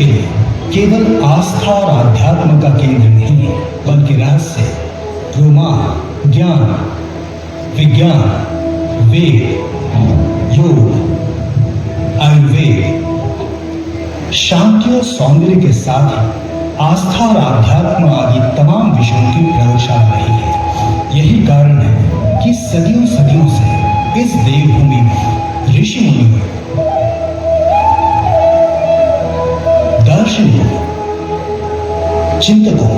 के लिए केवल आस्था और आध्यात्म का केंद्र नहीं है, बल्कि रहस्य, रोमान, ज्ञान, विज्ञान, वेद, योग, आयुर्वेद, शांति और सौंदर्य के साथ ही आस्था और आध्यात्म आदि तमाम विषयों की प्रयोगशाला रही है। यही कारण है कि सदियों सदियों से इस देवभूमि में ऋषि मुनियों, दार्शनिकों, चिंतकों,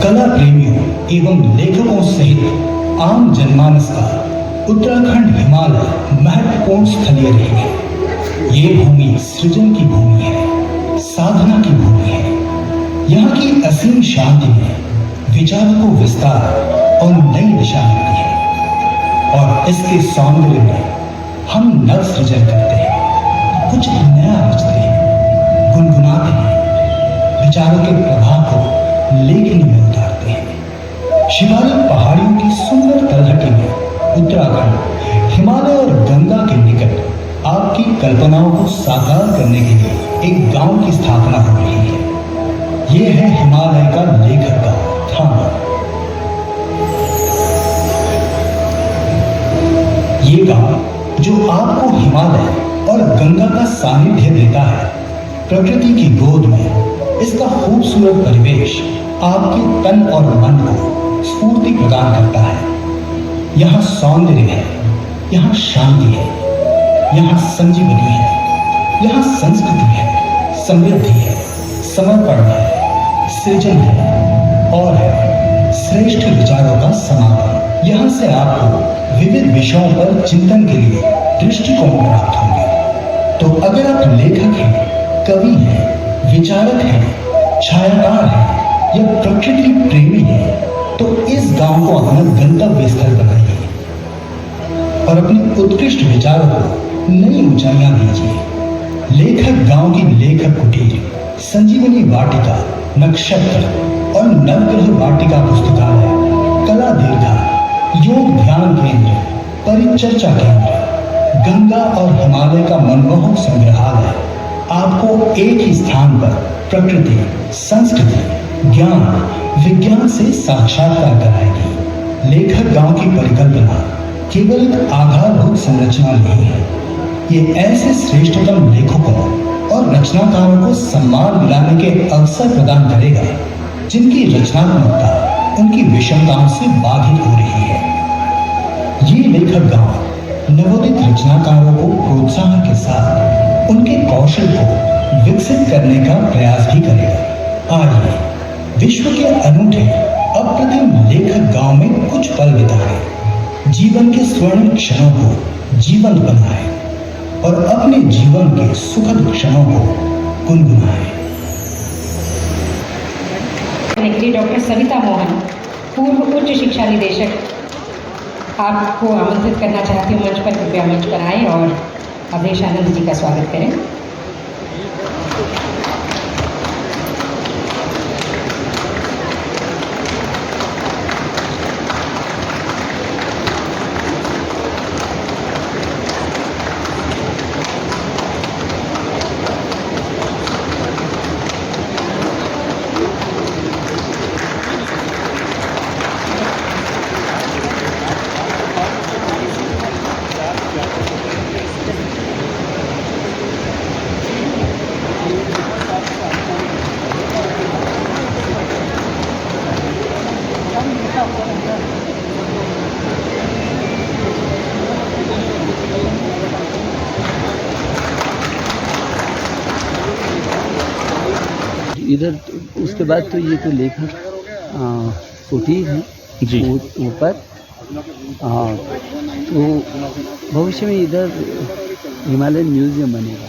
कला प्रेमियों एवं लेखकों सहित आम जनमानस का उत्तराखंड हिमालय महत्वपूर्ण स्थलीय रही है। ये भूमि सृजन की भूमि है, साधना की भूमि है। यहाँ की असीम शांति में विचारों को विस्तार और नई दिशा मिलती है, और इसके सौंदर्य में हम नव सृजन करते हैं, कुछ नया रचते हैं, गुनगुनाते हैं, विचारों के प्रभाव को लेखनी में उतारते हैं। शिवालिक पहाड़ियों की सुंदर तलहटी में उत्तराखंड हिमालय और गंगा के निकट आपकी कल्पनाओं को साकार करने के लिए एक गांव की स्थापना हो रही है। ये है हिमालय का लेखक गांव थाना। ये गांव जो आपको हिमालय और गंगा का सानिध्य देता है, प्रकृति की गोद में इसका खूबसूरत परिवेश आपके तन और मन को स्फूर्ति प्रदान करता है। यहाँ सौंदर्य है, यहाँ शांति है, यहाँ संजीवनी है, यहाँ संस्कृति है, समृद्धि है, समर्पण है, सृजन है और है श्रेष्ठ विचारों का समागम। यहाँ से आपको विविध विषयों पर चिंतन के लिए दृष्टिकोण प्राप्त होंगे। तो अगर आप लेखक हैं, कवि हैं, विचारक हैं, छायाकार हैं या प्रकृति प्रेमी हैं, तो इस गांव को अपना गंतव्य स्थल बनाइए और अपने उत्कृष्ट विचारों को नई ऊंचाइयां दीजिए। लेखक गांव की लेखक कुटीर, संजीवनी वाटिका, नक्षत्र और नवग्रह वाटिका पुस्तकालय, कला दीर्घा, योग ध्यान केंद्र, परिचर्चा केंद्र, गंगा और हिमालय का मनमोहक संग्रहालय आपको एक ही स्थान पर प्रकृति, संस्कृति, ज्ञान, विज्ञान से साक्षात्कार कराएगी। लेखक गांव की परिकल्पना केवल एक आधारभूत संरचना नहीं है, ये ऐसे श्रेष्ठतम लेखकों और रचनाकारों को सम्मान दिलाने के अवसर प्रदान करेगा जिनकी रचनात्मकता उनकी विषमताओं से बाधित हो रही है। ये लेखक गांव नवोदित रचनाकारों को प्रोत्साहन के साथ उनके कौशल को विकसित करने का प्रयास भी करेगा। आइए विश्व के अनूठे अप्रतिम लेखक गांव में कुछ पल बिताएं, जीवन के स्वर्ण क्षणों को जीवंत बनाएं और अपने जीवन के सुखद क्षणों को गुनगुनाएं। डॉक्टर सविता मोहन, पूर्व उच्च शिक्षा निदेशक, आपको आमंत्रित करना चाहती हूँ मंच पर। कृपया मंच पर आएं और अवधेश आनंद जी का स्वागत करें। इधर उसके बाद तो ये तो लेखक कुटीर है जी ऊपर। तो भविष्य में इधर हिमालयन म्यूजियम बनेगा।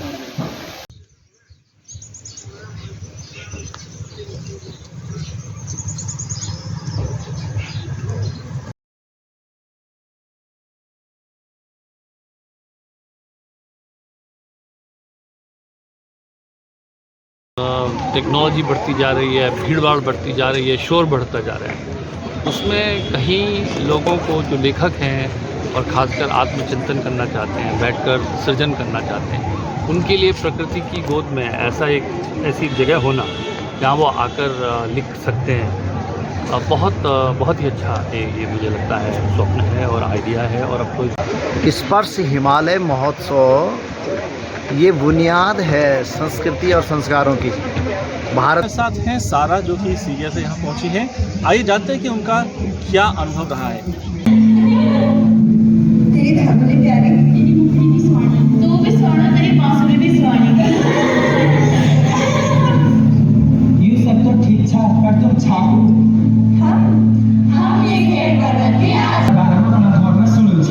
टेक्नोलॉजी बढ़ती जा रही है, भीड़-भाड़ बढ़ती जा रही है, शोर बढ़ता जा रहा है। उसमें कहीं लोगों को जो लेखक हैं और ख़ासकर आत्मचिंतन करना चाहते हैं, बैठकर सृजन करना चाहते हैं, उनके लिए प्रकृति की गोद में ऐसी जगह होना जहाँ वो आकर लिख सकते हैं, बहुत ही अच्छा ये मुझे लगता है स्वप्न है और आइडिया है। और अब तो स्पर्श हिमालय महोत्सव ये बुनियाद है संस्कृति और संस्कारों की। भारत के साथ हैं सारा, जो कि सीरिया से यहाँ पहुँची है। आइए जानते हैं कि उनका क्या अनुभव रहा है। ये सब तो ठीक ठाक पर तुम छापू हम ये खेल कर रहे हैं आज बारह में धर्म सुनो छ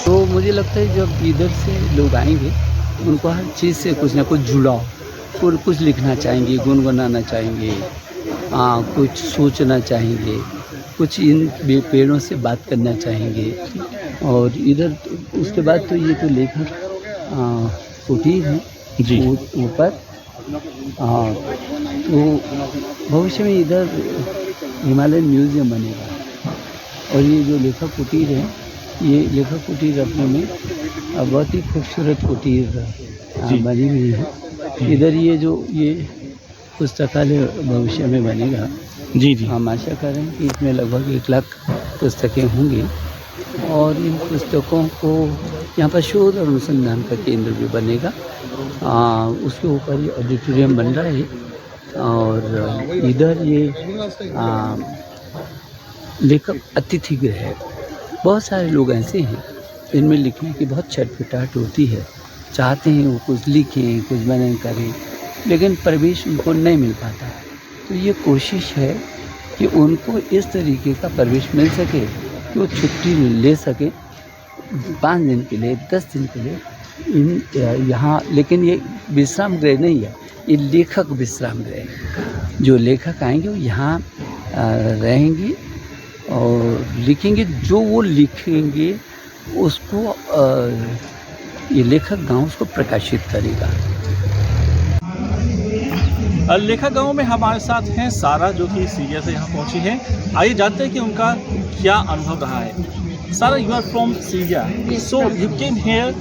तो मुझे लगता है जब इधर से लोग आएंगे उनको हर चीज़ से कुछ ना कुछ जुड़ाव, और कुछ लिखना चाहेंगे, गुनगुनाना चाहेंगे, कुछ सोचना चाहेंगे, कुछ इन पेड़ों से बात करना चाहेंगे। और इधर उसके बाद तो ये तो लेखक कुटीर है जी ऊपर, तो भविष्य में इधर हिमालयन म्यूज़ियम बनेगा। और ये जो लेखक कुटीर है, ये लेखक कुटीर अपने में बहुत ही खूबसूरत कुटीर बनी हुई है। इधर ये पुस्तकालय भविष्य में बनेगा। जी हम आशा कर रहे हैं कि इसमें लगभग 1 लाख पुस्तकें होंगी, और इन पुस्तकों को यहाँ पर शोध और अनुसंधान का केंद्र भी बनेगा। उसके ऊपर ये ऑडिटोरियम बन रहा है, और इधर ये लेखक अतिथि गृह है। बहुत सारे लोग ऐसे हैं जिनमें लिखने की बहुत छटपटाहट होती है, चाहते हैं वो कुछ लिखें, कुछ बयान करें, लेकिन प्रवेश उनको नहीं मिल पाता। तो ये कोशिश है कि उनको इस तरीके का प्रवेश मिल सके कि वो छुट्टी ले सके 5 दिन के लिए, 10 दिन के लिए यहाँ। लेकिन ये विश्राम गृह नहीं है, ये लेखक विश्राम गृह है। जो लेखक आएंगे वो यहाँ रहेंगे और लिखेंगे। जो वो लिखेंगे उसको ये लेखक गांव उसको प्रकाशित करेगा। लेखक गांव में हमारे साथ हैं सारा, जो कि सीरिया से यहाँ पहुँची है। आइए जानते हैं कि उनका क्या अनुभव रहा है। Sarah, you are from Syria. Yes, So from you came here.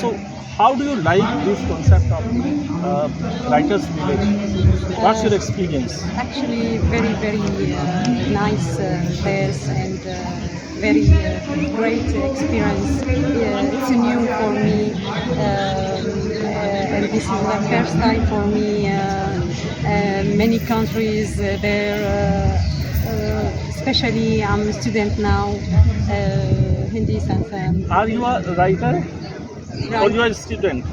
So how do you like this concept of writers' village? What's your experience? Actually very nice place and very great experience. It's new for me, and this is the first time for me. Many countries there, especially I'm a student now, Hindi Sansan. Are you a writer or you are a student?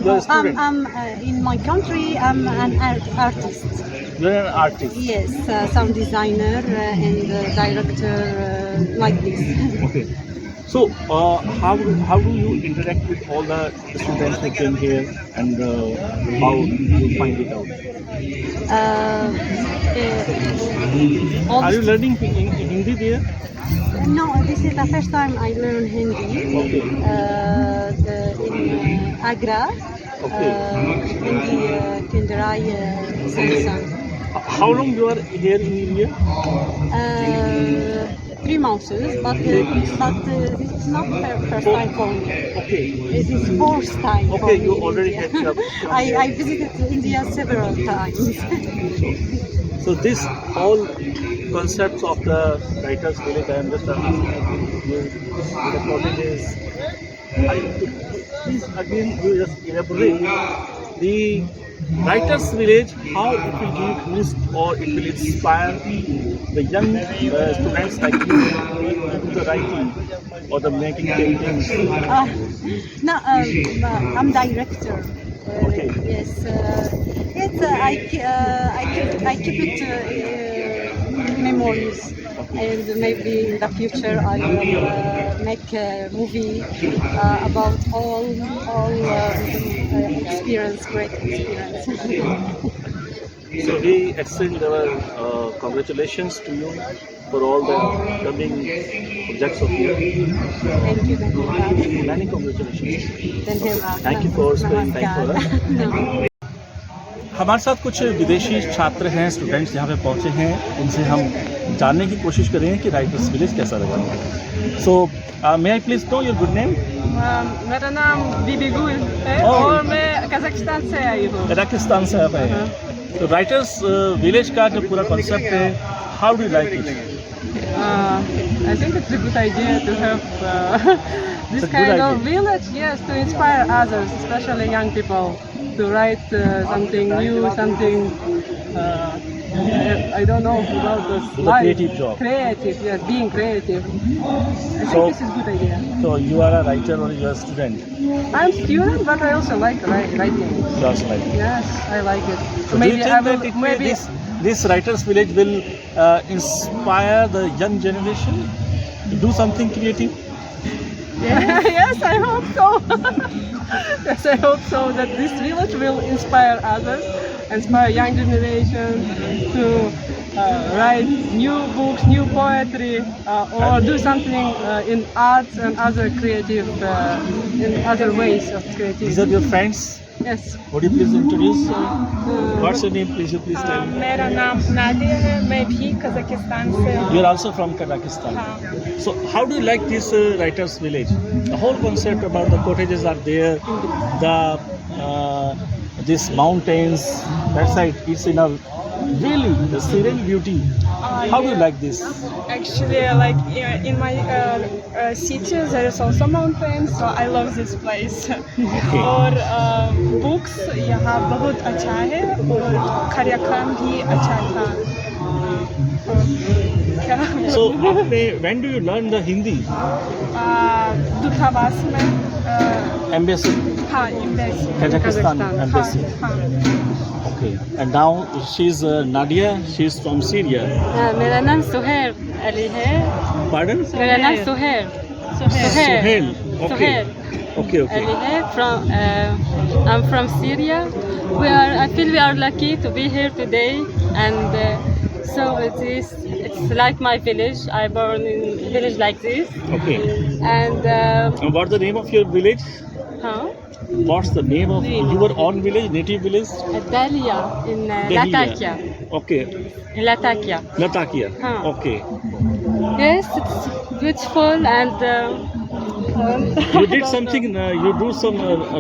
No, a student. I'm in my country. I'm an artist. You are an artist. Yes, sound designer and director like this. Okay. So how do you interact with all the students who came here, and how you find it out? All Are you learning Hindi there? No, this is the first time I learn Hindi. Okay. In Agra, Okay. Hindi Kinderai Sansan. How long you are here in India? 3 months, but this is not the first time for me. Okay. This is fourth time for Okay, me you in already India. had I visited India several times. So this whole concepts of the writers' village, I understand. You recorded is. Please again, you just elaborate the writers' village, how it will give boost or it will inspire the young students like you to do the writing or the making paintings. No, I'm director. Okay. Yes, I keep it memories, and maybe in the future I will make a movie about all experience, great experience. So we extend our congratulations to you for all the coming projects of you. Thank you. Many congratulations. धन्यवाद. Thank you for spending time for us. नमस्कार. हमारे साथ कुछ विदेशी छात्र हैं, students यहाँ पे पहुँचे हैं, उनसे हम जानने की कोशिश करेंगे कि राइटर्स विलेज कैसा लगा। So may I please know your good name? मेरा नाम बीबी गुल है Oh. और मैं कजाकिस्तान से आई हूँ। कजाकिस्तान से आप आए हैं। तो राइटर्स विलेज का जो पूरा कॉन्सेप्ट है, how do you like it? I think it's a good idea to have It's this a good kind of idea. village, yes, to inspire others, especially young people, to write something new, something I don't know about this The life. creative job. Creative, yes, being creative. I think So- this is a good idea. So you are a writer or you are a student? I'm student, but I also like writing. You also like it. Yes, I like it. So do you think that this writers village will inspire the young generation to do something creative? Yes, I hope so. Yes, I hope so that this village will inspire others, inspire young generation to write new books, new poetry, or do something in arts and other creative, in other ways of These creativity. are your friends. Yes. Would you please introduce? What's your name? Please, you please tell me. मेरा नाम नादिया है, मैं भी Kazakhstan से हूँ। You are also from Kazakhstan. So how do you like this writers village? The whole concept about the cottages are there, the these mountains, that side it's in a really the serene beauty. How do you like this? Actually, like in my city, there is also mountains, so I love this place. और books यहाँ बहुत अच्छा है और कार्यक्रम भी अच्छा था। So when do you learn the Hindi? दूतावास में Embassy. हाँ, embassy, Kazakhstan embassy. हाँ। Okay. And now she's Nadia. She's from Syria. मेरा नाम सुहेल अली है. Pardon? मेरा नाम Suhail. Suhail. Okay. Suhail. Okay. Okay. Ali hai I'm from Syria. I feel we are lucky to be here today, and so it's like my village. I born in a village like this, Okay. and And what's the name of your village? huh? What's the name of your own village, native village? Dalia in Dahlia. Latakia. Okay. Latakia. Latakia. Huh. Okay. Yes, it's beautiful and You did something,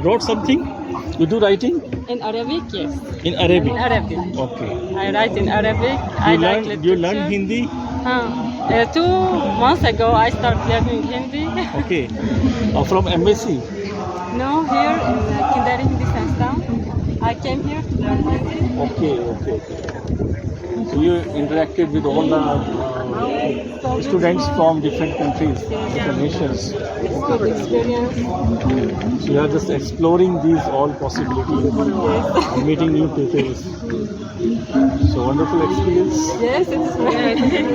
wrote something? You do writing? in Arabic, yes. In Arabic? In Arabic. Okay. I write in Arabic. I like literature. You learn Hindi? 2 months ago, I started learning Hindi. Okay. From embassy? No, here in Kindari Hindi Sansthan. I came here to learn Hindi. Okay. So you interacted with all the students from different countries, different nations. It's good experience. So you are just exploring these all possibilities and meeting new people. So wonderful experience. Yes, it's very interesting.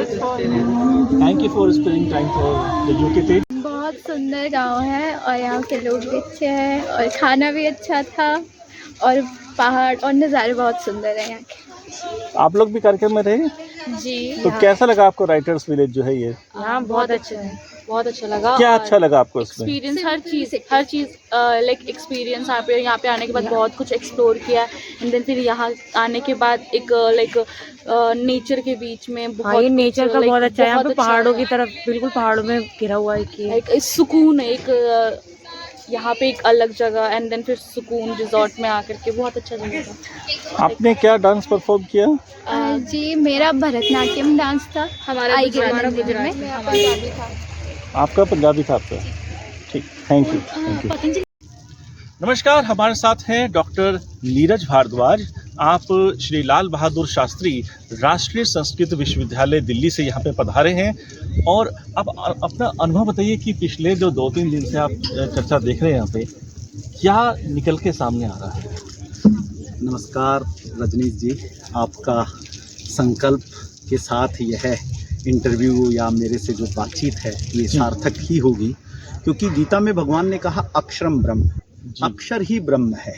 It's fun. Thank you for spending time for the UK trip. बहुत सुंदर गांव है और यहाँ के लोग भी अच्छे हैं और खाना भी अच्छा था और पहाड़ और नज़ारे बहुत सुंदर हैं यहाँ के। आप लोग भी कार्यक्रम में रहे? जी। तो कैसा लगा आपको राइटर्स विलेज जो है ये? यहाँ बहुत अच्छा है, बहुत अच्छा लगा। क्या अच्छा लगा आपको इसमें? एक्सपीरियंस हर चीज़ लाइक एक्सपीरियंस यहाँ पे आने के बाद बहुत कुछ एक्सप्लोर किया एंड देन फिर यहाँ आने के बाद एक लाइक नेचर के बीच में बहुत नेचर का बहुत अच्छा है। यहाँ पे पहाड़ों की तरफ बिल्कुल पहाड़ों में घिरा हुआ है एक सुकून है, एक यहाँ पे एक अलग जगह एंड देन फिर सुकून रिजॉर्ट में आकर के बहुत अच्छा जगह था। आपने क्या डांस परफॉर्म किया? जी मेरा भरतनाट्यम डांस था, हमारा गुजराती में। आपका पंजाबी था आपका? ठीक, थैंक यू। नमस्कार, हमारे साथ हैं डॉक्टर नीरज भारद्वाज। आप श्री लाल बहादुर शास्त्री राष्ट्रीय संस्कृत विश्वविद्यालय दिल्ली से यहाँ पे पधारे हैं और अब अपना अनुभव बताइए कि पिछले जो 2-3 दिन से आप चर्चा देख रहे हैं यहाँ पे, क्या निकल के सामने आ रहा है? नमस्कार रजनीश जी, आपका संकल्प के साथ यह इंटरव्यू या मेरे से जो बातचीत है ये सार्थक ही होगी, क्योंकि गीता में भगवान ने कहा अक्षरम ब्रह्म, अक्षर ही ब्रह्म है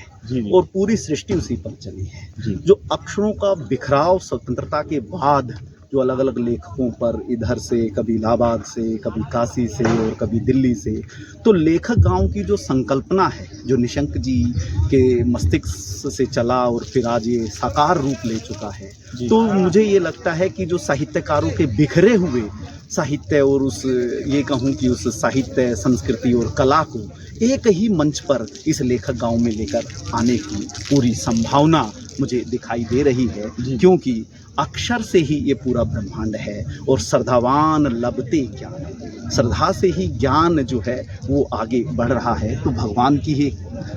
और पूरी सृष्टि उसी पर चली है। जो अक्षरों का बिखराव स्वतंत्रता के बाद जो अलग अलग लेखकों पर, इधर से कभी इलाहाबाद से, कभी काशी से और कभी दिल्ली से, तो लेखक गांव की जो संकल्पना है जो निशंक जी के मस्तिष्क से चला और फिर आज ये साकार रूप ले चुका है, तो मुझे ये लगता है कि जो साहित्यकारों के बिखरे हुए साहित्य और उस ये कहूँ कि उस साहित्य, संस्कृति और कला को एक ही मंच पर इस लेखक गांव में लेकर आने की पूरी संभावना मुझे दिखाई दे रही है, क्योंकि अक्षर से ही ये पूरा ब्रह्मांड है और श्रद्धावान लभते ज्ञान, श्रद्धा से ही ज्ञान जो है वो आगे बढ़ रहा है। तो भगवान की ही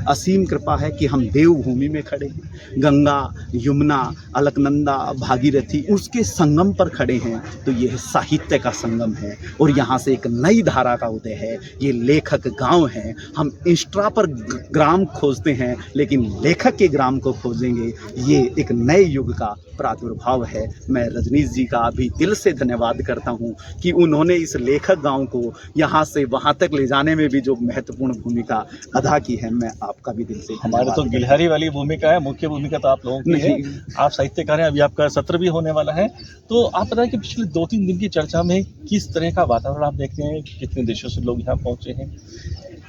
असीम कृपा है कि हम देवभूमि में खड़े हैं, गंगा, यमुना, अलकनंदा, भागीरथी उसके संगम पर खड़े हैं। तो यह साहित्य का संगम है और यहाँ से एक नई धारा का उदय है। ये लेखक गांव है। हम इंस्टा पर ग्राम खोजते हैं लेकिन लेखक के ग्राम को खोजेंगे। ये एक नए युग का प्रादुर्भाव है। मैं रजनीश जी का अभी दिल से धन्यवाद करता हूँ कि उन्होंने इस लेखक गांव को यहाँ से वहाँ तक ले जाने में भी जो महत्वपूर्ण भूमिका अदा की है, मैं आपका भी दिल से हमारे तो गिलहरी वाली भूमिका है, मुख्य भूमिका तो आप लोगों की है। आप साहित्यकार हैं, अभी आपका सत्र भी होने वाला है। तो आप बताएं कि पिछले 2-3 दिन की चर्चा में किस तरह का वातावरण आप देखते हैं, कितने देशों से लोग यहाँ पहुँचे हैं?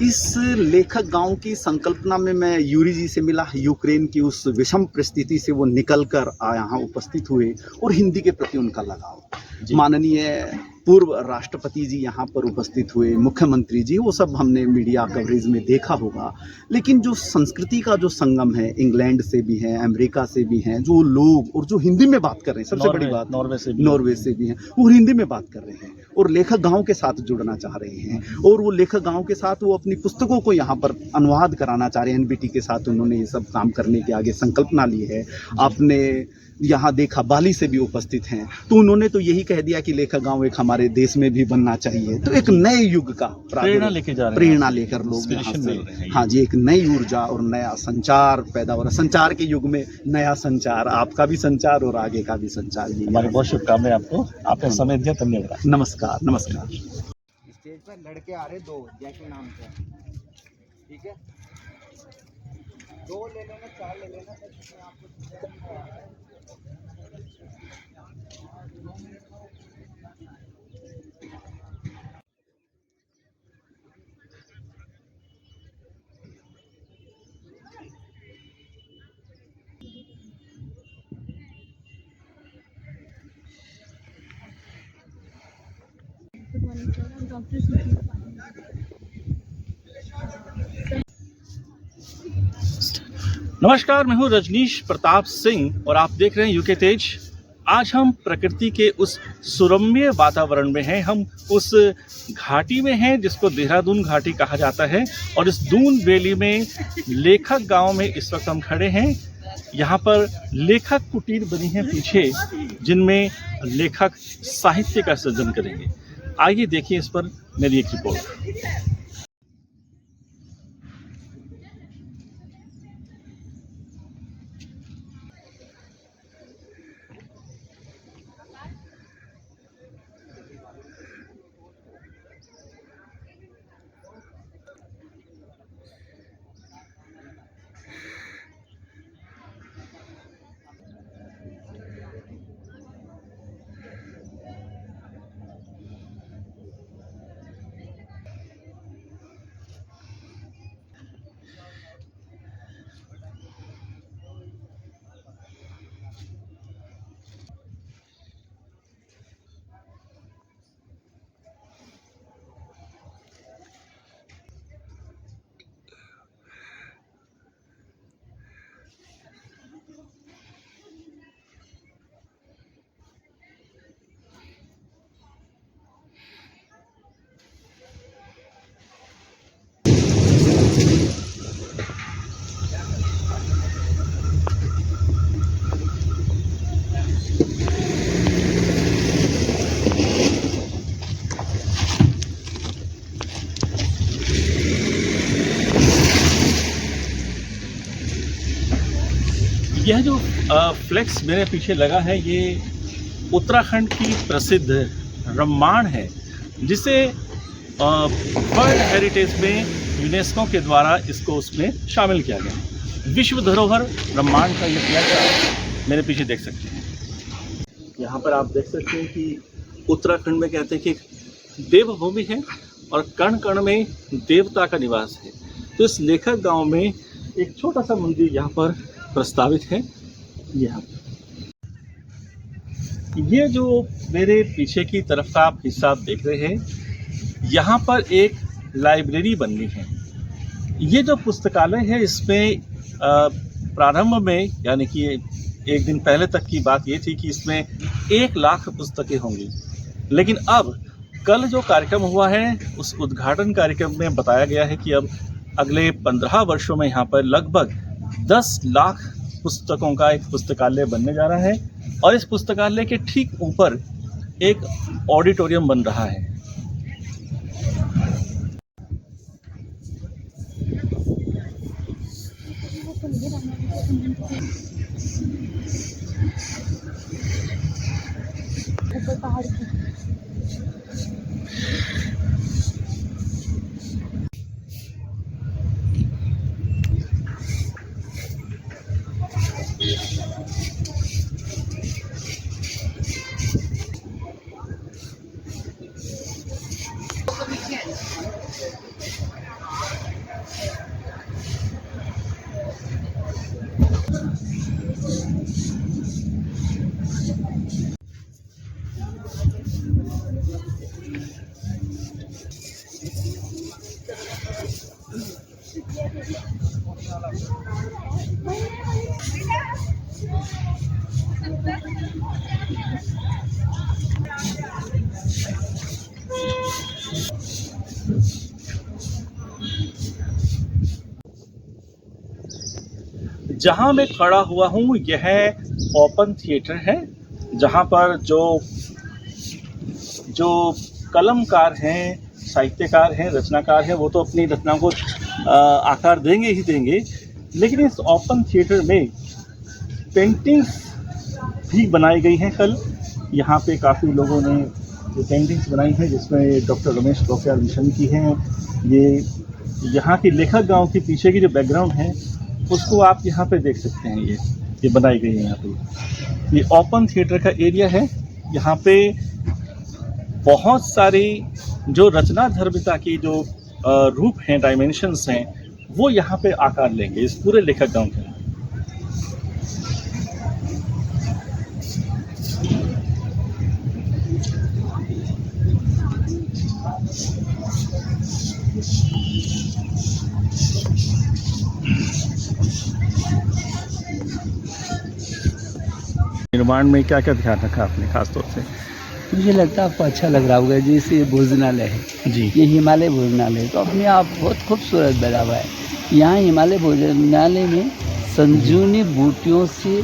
इस लेखक गांव की संकल्पना में मैं यूरी जी से मिला। यूक्रेन की उस विषम परिस्थिति से वो निकल कर यहाँ उपस्थित हुए और हिंदी के प्रति उनका लगाव। माननीय पूर्व राष्ट्रपति जी यहाँ पर उपस्थित हुए, मुख्यमंत्री जी, वो सब हमने मीडिया कवरेज में देखा होगा। लेकिन जो संस्कृति का जो संगम है, इंग्लैंड से भी हैं, अमेरिका से भी हैं जो लोग, और जो हिंदी में बात कर रहे हैं, सबसे बड़ी बात नॉर्वे से भी हैं, वो हिंदी में बात कर रहे हैं और लेखक गांव के साथ जुड़ना चाह रहे हैं। और वो लेखक गांव के साथ वो अपनी पुस्तकों को यहाँ पर अनुवाद कराना चाह रहे हैं। एनबीटी के साथ उन्होंने ये सब काम करने के आगे संकल्पना ली है। आपने यहाँ देखा बाली से भी उपस्थित हैं, तो उन्होंने तो यही कह दिया कि लेखक गांव एक हमारे देश में भी बनना चाहिए। तो एक नए युग का प्रेरणा लेके जा रहे हैं, प्रेरणा लेकर लोग यहाँ से, हाँ जी, एक नई ऊर्जा और नया संचार पैदा हो रहा है। संचार के युग में नया संचार, आपका भी संचार और आगे का भी संचार। हमारी बहुत शुभकामनाएं आपको, आपने समय दिया, धन्यवाद। नमस्कार। नमस्कार। स्टेज पर लड़के आ रहे 2 जैके नाम से, ठीक है? 2 ले लेना, 4 ले लेना, आपको नमस्कार, मैं हूं रजनीश प्रताप सिंह और आप देख रहे हैं यूके तेज। आज हम प्रकृति के उस सुरम्य वातावरण में हैं। हम उस घाटी में हैं जिसको देहरादून घाटी कहा जाता है और इस दून वैली में लेखक गांव में इस वक्त हम खड़े हैं। यहाँ पर लेखक कुटीर बनी है पीछे, जिनमें लेखक साहित्य का सृजन करेंगे। आइए देखिए इस पर मेरी एक रिपोर्ट। यह जो फ्लेक्स मेरे पीछे लगा है, ये उत्तराखंड की प्रसिद्ध रम्माण है, जिसे वर्ल्ड हेरिटेज में यूनेस्को के द्वारा इसको उसमें शामिल किया गया। विश्व धरोहर रम्माण का ये फ्लैग मेरे पीछे देख सकते हैं। यहाँ पर आप देख सकते हैं कि उत्तराखंड में कहते हैं कि देवभूमि है और कण कण में देवता का निवास है। तो इस लेखक गांव में एक छोटा सा मंदिर यहाँ पर प्रस्तावित है। यहाँ ये जो मेरे पीछे की तरफ का आप हिस्सा आप देख रहे हैं, यहाँ पर एक लाइब्रेरी बननी है। ये जो पुस्तकालय है, इसमें प्रारंभ में यानी कि एक दिन पहले तक की बात ये थी कि इसमें 1 लाख पुस्तकें होंगी, लेकिन अब कल जो कार्यक्रम हुआ है उस उद्घाटन कार्यक्रम में बताया गया है कि अब अगले 15 वर्षों में यहाँ पर लगभग 10 लाख पुस्तकों का एक पुस्तकालय बनने जा रहा है और इस पुस्तकालय के ठीक ऊपर एक ऑडिटोरियम बन रहा है। जहां मैं खड़ा हुआ हूं यह ओपन थिएटर है, जहां पर जो कलमकार हैं, साहित्यकार हैं, रचनाकार हैं, वो तो अपनी रचनाओं को आकार देंगे ही देंगे, लेकिन इस ओपन थिएटर में पेंटिंग्स भी बनाई गई हैं। कल यहाँ पे काफ़ी लोगों ने जो पेंटिंग्स बनाई हैं, जिसमें डॉक्टर रमेश पोखरियाल मिशन की हैं। ये यहाँ की लेखक गांव के पीछे की जो बैकग्राउंड है उसको आप यहाँ पे देख सकते हैं। ये बनाई गई है। यहाँ पे ये ओपन थिएटर का एरिया है। यहाँ पे बहुत सारी जो रचना धर्मिता की जो रूप हैं, डायमेंशंस हैं, वो यहाँ पे आकार लेंगे इस पूरे लेखक गांव के। निर्माण में क्या क्या ध्यान रखा आपने खास तौर से? मुझे लगता है आपको अच्छा लग रहा होगा, जैसे ये भोजनालय है जी, ये हिमालय भोजनालय तो अपने आप बहुत खूबसूरत बना हुआ है। यहाँ हिमालय भोजनालय में संजीवनी बूटियों से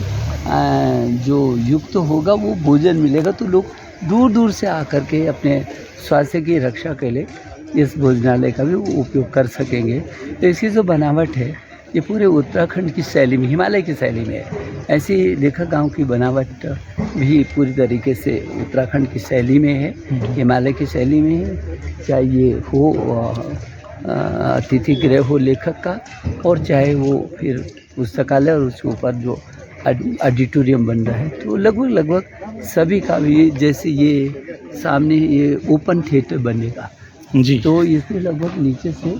जो युक्त होगा वो भोजन मिलेगा, तो लोग दूर दूर से आकर के अपने स्वास्थ्य की रक्षा के लिए इस भोजनालय का भी उपयोग कर सकेंगे। तो इसकी जो बनावट है ये पूरे उत्तराखंड की शैली में, हिमालय की शैली में है। ऐसी लेखक गांव की बनावट भी पूरी तरीके से उत्तराखंड की शैली में है, हिमालय की शैली में है। चाहे ये हो अतिथि गृह हो लेखक का, और चाहे वो फिर पुस्तकालय और उसके ऊपर जो ऑडिटोरियम बन रहा है, तो लगभग सभी का भी, जैसे ये सामने ये ओपन थिएटर बनेगा जी, तो इसमें लगभग नीचे से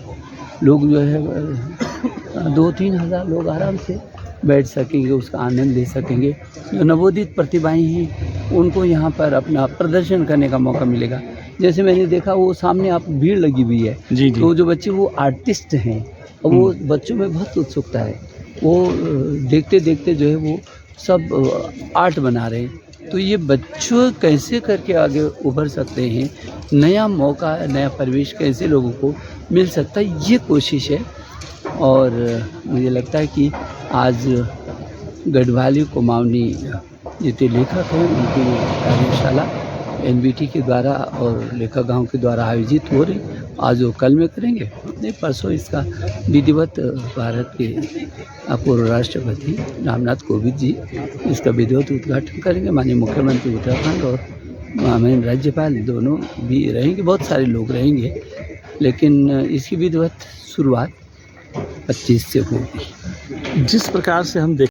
लोग जो है 2-3 हज़ार लोग आराम से बैठ सकेंगे, उसका आनंद ले सकेंगे। जो नवोदित प्रतिभाएं हैं उनको यहाँ पर अपना प्रदर्शन करने का मौका मिलेगा। जैसे मैंने देखा वो सामने आप भीड़ लगी हुई है जी, तो जो बच्चे वो आर्टिस्ट हैं और वो बच्चों में बहुत उत्सुकता है, वो देखते देखते जो है वो सब आर्ट बना रहे हैं। तो ये बच्चों कैसे करके आगे उभर सकते हैं, नया मौका, नया परिवेश कैसे लोगों को मिल सकता है, ये कोशिश है। और मुझे लगता है कि आज गढ़वाली कुमाऊनी जितने लेखक हैं उनकी कार्यशाला NBT के द्वारा और लेखक गांव के द्वारा आयोजित हो रही, आज वो कल में करेंगे, नहीं परसों इसका विधिवत भारत के पूर्व राष्ट्रपति रामनाथ कोविंद जी इसका विधिवत उद्घाटन करेंगे। माननीय मुख्यमंत्री उत्तराखंड और माननीय राज्यपाल दोनों भी रहेंगे, बहुत सारे लोग रहेंगे, लेकिन इसकी विधिवत शुरुआत 25 से होगी। जिस प्रकार से हम देख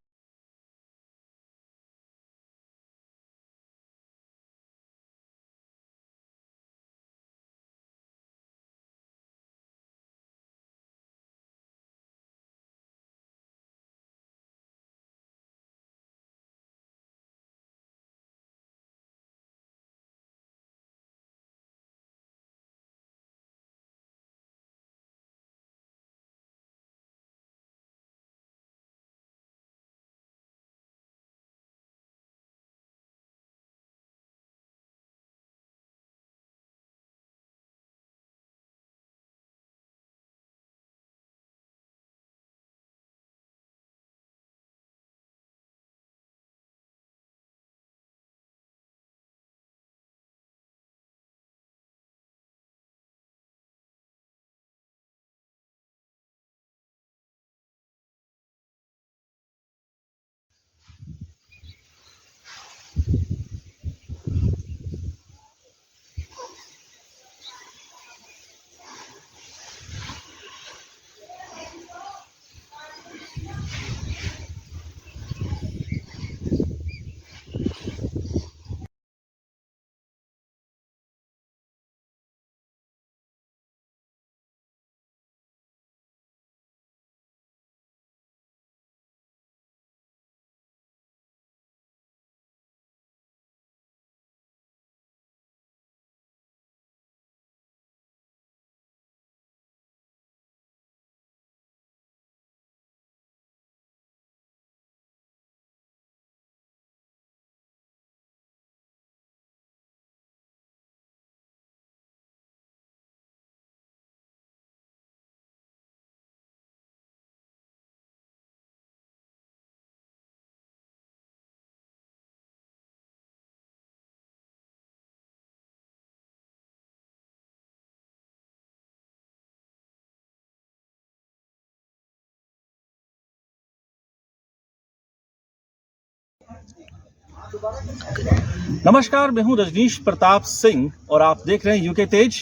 नमस्कार, मैं हूं रजनीश प्रताप सिंह और आप देख रहे हैं यूके तेज।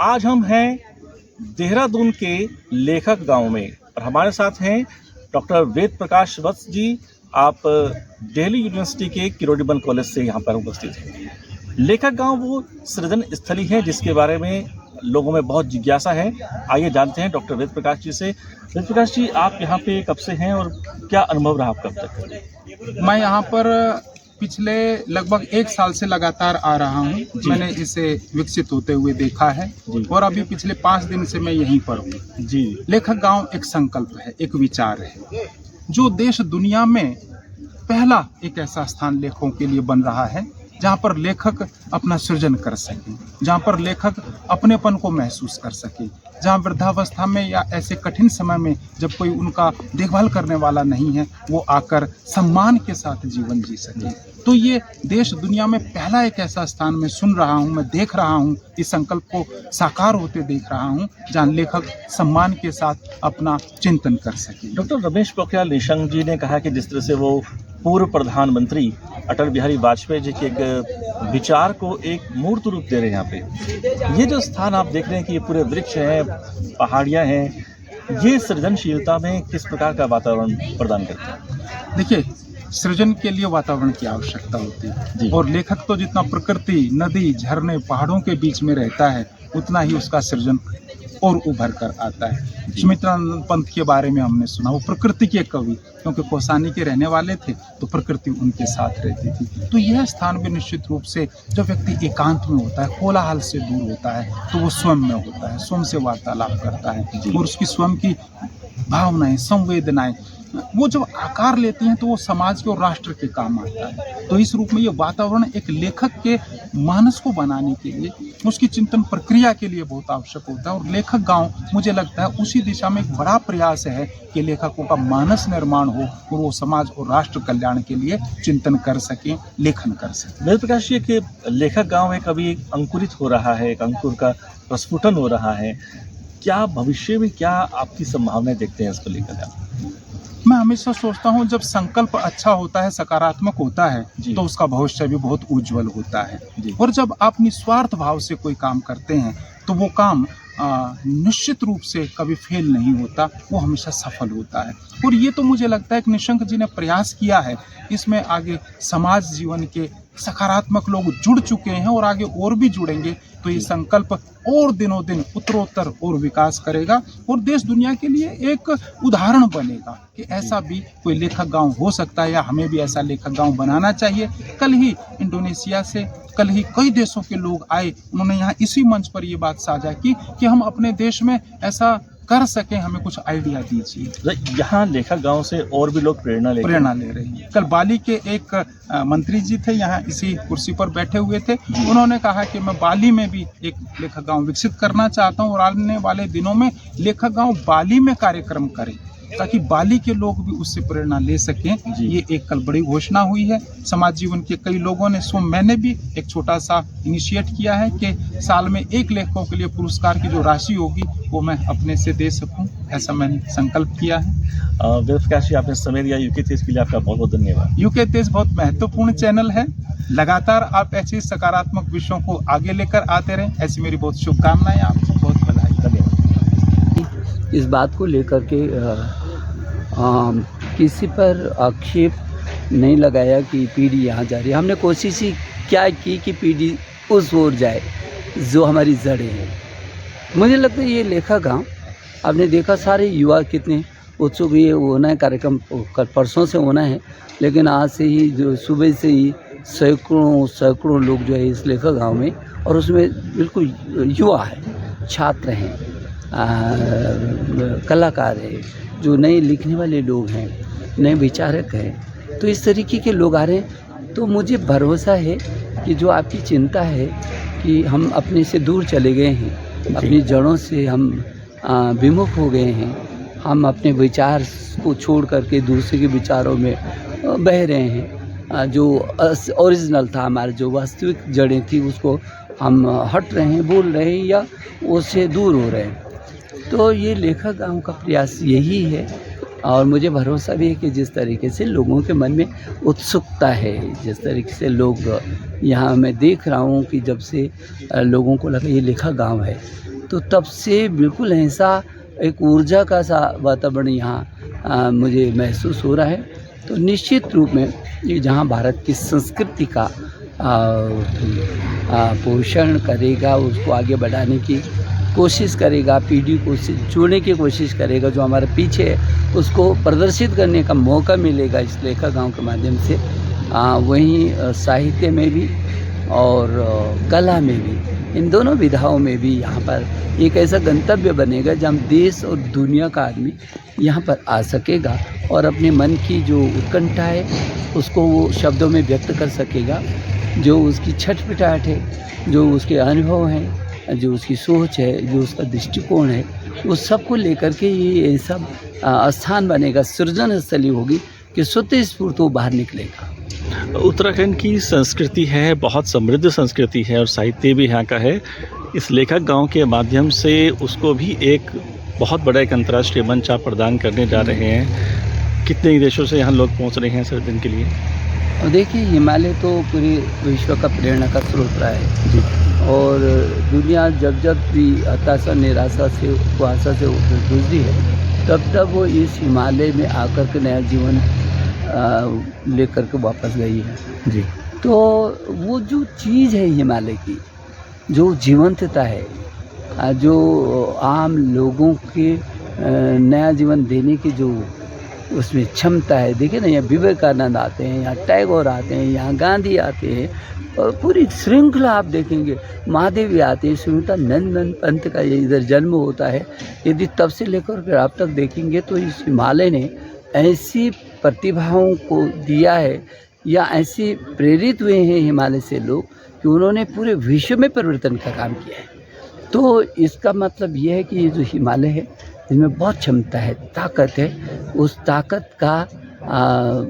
आज हम हैं देहरादून के लेखक गांव में और हमारे साथ हैं डॉक्टर वेद प्रकाश वत्स जी। आप दिल्ली यूनिवर्सिटी के किरोड़ीबन कॉलेज से यहाँ पर उपस्थित हैं। लेखक गांव वो सृजन स्थली है जिसके बारे में लोगों में बहुत जिज्ञासा है। आइए जानते हैं डॉक्टर वेद प्रकाश जी से। वेद प्रकाश जी, आप यहाँ पे कब से हैं और क्या अनुभव रहा आपका अब तक? मैं यहाँ पर पिछले लगभग 1 साल से लगातार आ रहा हूँ। मैंने इसे विकसित होते हुए देखा है और अभी पिछले 5 दिन से मैं यहीं पर हूँ जी। लेखक गांव एक संकल्प है, एक विचार है जो देश दुनिया में पहला एक ऐसा स्थान लेखकों के लिए बन रहा है जहाँ पर लेखक अपना सृजन कर सके, जहाँ पर लेखक अपनेपन को महसूस कर सके, जहाँ वृद्धावस्था में या ऐसे कठिन समय में जब कोई उनका देखभाल करने वाला नहीं है वो आकर सम्मान के साथ जीवन जी सके। तो ये देश दुनिया में पहला एक ऐसा स्थान मैं सुन रहा हूँ, मैं देख रहा हूँ, इस संकल्प को साकार होते देख रहा हूँ जहाँ लेखक सम्मान के साथ अपना चिंतन कर सके। डॉक्टर रमेश पोखरियाल निशंक जी ने कहा कि जिस तरह से वो पूर्व प्रधानमंत्री अटल बिहारी वाजपेयी जी के एक विचार को एक मूर्त रूप दे रहे हैं यहाँ पे, ये जो स्थान आप देख रहे हैं कि ये पूरे वृक्ष हैं, पहाड़ियाँ हैं, ये सृजनशीलता में किस प्रकार का वातावरण प्रदान करता है? देखिए, सृजन के लिए वातावरण की आवश्यकता होती है और लेखक तो जितना प्रकृति, नदी, झरने, पहाड़ों के बीच में रहता है उतना ही उसका सृजन और उभर कर आता है। सुमित्रानंद पंत के बारे में हमने सुना, वो प्रकृति के कवि, क्योंकि कौसानी के रहने वाले थे तो प्रकृति उनके साथ रहती थी। तो यह स्थान भी निश्चित रूप से जब व्यक्ति एकांत में होता है, कोलाहल से दूर होता है, तो वो स्वयं में होता है, स्वयं से वार्तालाप करता है और उसकी स्वयं की भावनाएं, संवेदनाएं वो जब आकार लेती हैं तो वो समाज के और राष्ट्र के काम आता है। तो इस रूप में ये वातावरण एक लेखक के मानस को बनाने के लिए, उसकी चिंतन प्रक्रिया के लिए बहुत आवश्यक होता है और लेखक गांव मुझे लगता है उसी दिशा में एक बड़ा प्रयास है कि लेखकों का मानस निर्माण हो और वो समाज और राष्ट्र कल्याण के लिए चिंतन कर सकें, लेखन कर सकें। वेद प्रकाश जी के लेखक गाँव एक अभी अंकुरित हो रहा है, एक अंकुर का प्रस्फुटन हो रहा है, क्या भविष्य में क्या आपकी संभावनाएं देखते हैं इसको लेकर? मैं हमेशा सोचता हूँ जब संकल्प अच्छा होता है, सकारात्मक होता है तो उसका भविष्य भी बहुत उज्जवल होता है और जब आप निस्वार्थ भाव से कोई काम करते हैं तो वो काम निश्चित रूप से कभी फेल नहीं होता, वो हमेशा सफल होता है। और ये तो मुझे लगता है कि निशंक जी ने प्रयास किया है, इसमें आगे समाज जीवन के सकारात्मक लोग जुड़ चुके हैं और आगे और भी जुड़ेंगे तो ये संकल्प और दिनों दिन उत्तरोत्तर और विकास करेगा और देश दुनिया के लिए एक उदाहरण बनेगा कि ऐसा भी कोई लेखक गांव हो सकता है या हमें भी ऐसा लेखक गांव बनाना चाहिए। कल ही इंडोनेशिया से कई देशों के लोग आए, उन्होंने यहाँ इसी मंच पर ये बात साझा की कि हम अपने देश में ऐसा कर सकें, हमें कुछ आइडिया दीजिए। यहाँ लेखक गांव से और भी लोग प्रेरणा ले रहे हैं। कल बाली के एक मंत्री जी थे, यहाँ इसी कुर्सी पर बैठे हुए थे, उन्होंने कहा कि मैं बाली में भी एक लेखक गांव विकसित करना चाहता हूँ और आने वाले दिनों में लेखक गांव बाली में कार्यक्रम करें ताकि बाली के लोग भी उससे प्रेरणा ले सकें। ये एक कल बड़ी घोषणा हुई है समाज जीवन के कई लोगों ने। सो मैंने भी एक छोटा सा इनिशिएट किया है कि साल में 1 लेखकों के लिए पुरस्कार की जो राशि होगी वो मैं अपने से दे सकूं, ऐसा मैंने संकल्प किया है। वेद प्रकाश जी, आपने समय दिया यूके तेज के लिए आपका बहुत बहुत धन्यवाद। यूके तेज बहुत महत्वपूर्ण चैनल है, लगातार आप ऐसे सकारात्मक विषयों को आगे लेकर आते रहें, ऐसी मेरी बहुत शुभकामनाएं। आपको बहुत बधाई, धन्यवाद। इस बात को लेकर के किसी पर आक्षेप नहीं लगाया कि पीढ़ी यहाँ जा रही है। हमने कोशिश ही क्या की कि पीढ़ी उस ओर जाए जो हमारी जड़ें हैं। मुझे लगता है ये लेखक गाँव आपने देखा, सारे युवा कितने उत्सुक, ये होना है कार्यक्रम परसों से होना है, लेकिन आज से ही जो सुबह से ही सैकड़ों लोग जो है इस लेखक गाँव में, और उसमें बिल्कुल युवा है, छात्र हैं, कलाकार हैं, जो नए लिखने वाले लोग हैं, नए विचारक हैं, तो इस तरीके के लोग आ रहे हैं। तो मुझे भरोसा है कि जो आपकी चिंता है कि हम अपने से दूर चले गए हैं, अपनी जड़ों से हम विमुख हो गए हैं, हम अपने विचार को छोड़ करके दूसरे के विचारों में बह रहे हैं, जो ओरिजिनल था हमारे, जो वास्तविक जड़ें थी उसको हम हट रहे हैं, भूल रहे हैं या उससे दूर हो रहे हैं। तो ये लेखक गाँव का प्रयास यही है और मुझे भरोसा भी है कि जिस तरीके से लोगों के मन में उत्सुकता है, जिस तरीके से लोग यहाँ मैं देख रहा हूँ कि जब से लोगों को लगा ये लेखक गाँव है तो तब से बिल्कुल ऐसा एक ऊर्जा का सा वातावरण यहाँ मुझे महसूस हो रहा है। तो निश्चित रूप में ये जहाँ भारत की संस्कृति का पोषण करेगा, उसको आगे बढ़ाने की कोशिश करेगा, पीढ़ी को उससे जोड़ने की कोशिश करेगा, जो हमारे पीछे है उसको प्रदर्शित करने का मौका मिलेगा इस लेखक गाँव के माध्यम से, वहीं साहित्य में भी और कला में भी, इन दोनों विधाओं में भी यहाँ पर एक ऐसा गंतव्य बनेगा जहाँ देश और दुनिया का आदमी यहाँ पर आ सकेगा और अपने मन की जो उत्कंठा है उसको वो शब्दों में व्यक्त कर सकेगा। जो उसकी छटपटाहट है, जो उसके अनुभव हैं, जो उसकी सोच है, जो उसका दृष्टिकोण है, उस सब को लेकर के ये ऐसा स्थान बनेगा, सृजन स्थली होगी कि स्वतः स्फूर्त वो बाहर निकलेगा। उत्तराखंड की संस्कृति है, बहुत समृद्ध संस्कृति है और साहित्य भी यहाँ का है। इस लेखक गांव के माध्यम से उसको भी एक बहुत बड़ा एक अंतर्राष्ट्रीय मंच आप प्रदान करने जा रहे हैं। कितने देशों से यहाँ लोग पहुँच रहे हैं सर्जन के लिए? और देखिए, हिमालय तो पूरे विश्व का प्रेरणा का स्रोत रहा है और दुनिया जब जब भी हताशा, निराशा से, कुआशा से गुजरी है, तब तब वो इस हिमालय में आकर के नया जीवन लेकर के वापस गई है जी। तो वो जो चीज़ है हिमालय की, जो जीवंतता है, जो आम लोगों के नया जीवन देने की जो उसमें क्षमता है। देखिए ना, यहाँ विवेकानंद आते हैं, यहाँ टैगोर आते हैं, यहाँ गांधी आते हैं और पूरी श्रृंखला आप देखेंगे, महादेवी आते हैं, सुनीता नंदन पंत का ये इधर जन्म होता है। यदि तब से लेकर के आप तक देखेंगे तो इस हिमालय ने ऐसी प्रतिभाओं को दिया है या ऐसे प्रेरित हुए हैं हिमालय से लोग कि उन्होंने पूरे विश्व में परिवर्तन का काम किया है। तो इसका मतलब ये है कि ये जो हिमालय है इसमें बहुत क्षमता है, ताकत है। उस ताकत का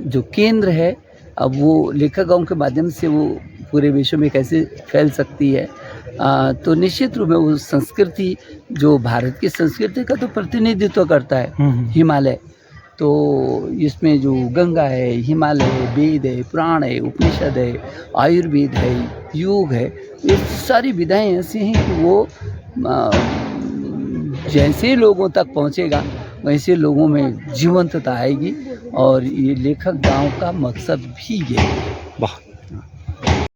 जो केंद्र है, अब वो लेखक गाँव के माध्यम से वो पूरे विश्व में कैसे फैल सकती है। तो निश्चित रूप में वो संस्कृति जो भारत की संस्कृति का तो प्रतिनिधित्व करता है हिमालय। तो इसमें जो गंगा है, हिमालय है, वेद है, पुराण है, उपनिषद है, आयुर्वेद है, योग है, ये सारी विधाएं ऐसी हैं कि वो जैसे लोगों तक पहुंचेगा वैसे लोगों में जीवंतता आएगी और ये लेखक गांव का मकसद भी ये है। बहुत